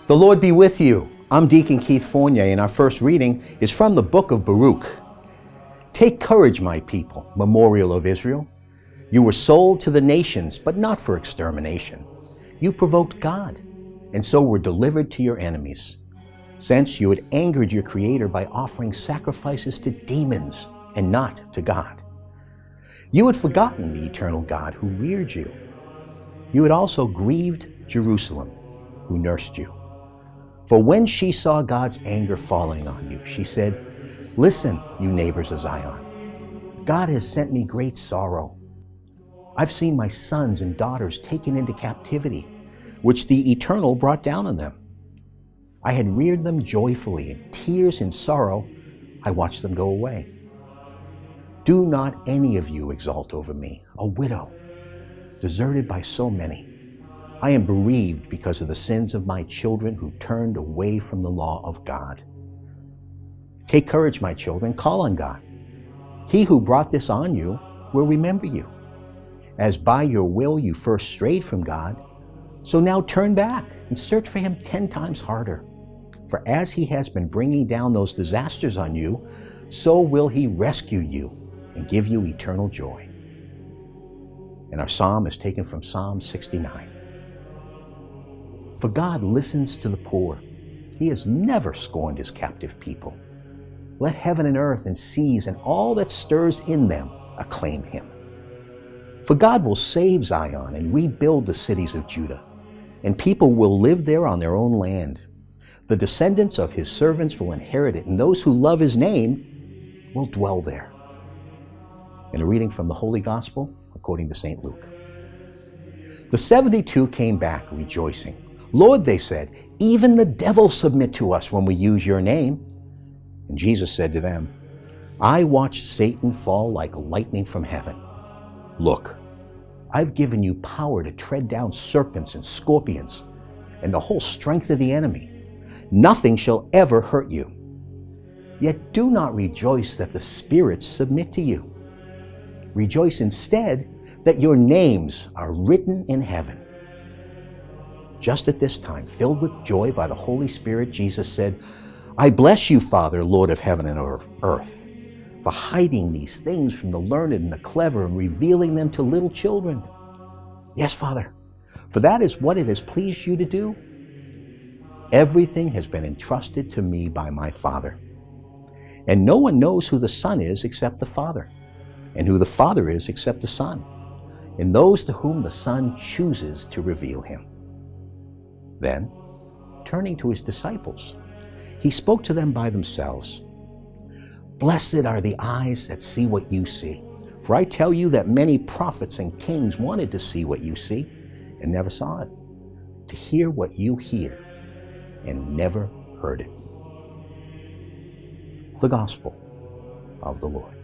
The Lord be with you. I'm Deacon Keith Fournier, and our first reading is from the book of Baruch. Take courage, my people, memorial of Israel. You were sold to the nations, but not for extermination. You provoked God, and so were delivered to your enemies. Since you had angered your Creator by offering sacrifices to demons and not to God. You had forgotten the eternal God who reared you. You had also grieved Jerusalem, who nursed you. For when she saw God's anger falling on you, she said, "Listen, you neighbors of Zion. God has sent me great sorrow. I've seen my sons and daughters taken into captivity, which the Eternal brought down on them. I had reared them joyfully. In tears and sorrow, I watched them go away. Do not any of you exult over me, a widow, deserted by so many. I am bereaved because of the sins of my children who turned away from the law of God. Take courage, my children, call on God. He who brought this on you will remember you. As by your will you first strayed from God, so now turn back and search for him 10 times harder. For as he has been bringing down those disasters on you, so will he rescue you and give you eternal joy." And our psalm is taken from Psalm 69. For God listens to the poor. He has never scorned his captive people. Let heaven and earth and seas and all that stirs in them acclaim him. For God will save Zion and rebuild the cities of Judah, and people will live there on their own land. The descendants of his servants will inherit it, and those who love his name will dwell there. And a reading from the Holy Gospel according to St. Luke. The 72 came back rejoicing. "Lord," they said, "even the devils submit to us when we use your name." And Jesus said to them, "I watched Satan fall like lightning from heaven. Look, I've given you power to tread down serpents and scorpions and the whole strength of the enemy. Nothing shall ever hurt you. Yet do not rejoice that the spirits submit to you. Rejoice instead that your names are written in heaven." Just at this time, filled with joy by the Holy Spirit, Jesus said, "I bless you, Father, Lord of heaven and earth, for hiding these things from the learned and the clever and revealing them to little children. Yes, Father, for that is what it has pleased you to do. Everything has been entrusted to me by my Father. And no one knows who the Son is except the Father, and who the Father is except the Son, and those to whom the Son chooses to reveal him." Then, turning to his disciples, he spoke to them by themselves. "Blessed are the eyes that see what you see. For I tell you that many prophets and kings wanted to see what you see and never saw it, to hear what you hear and never heard it." The Gospel of the Lord.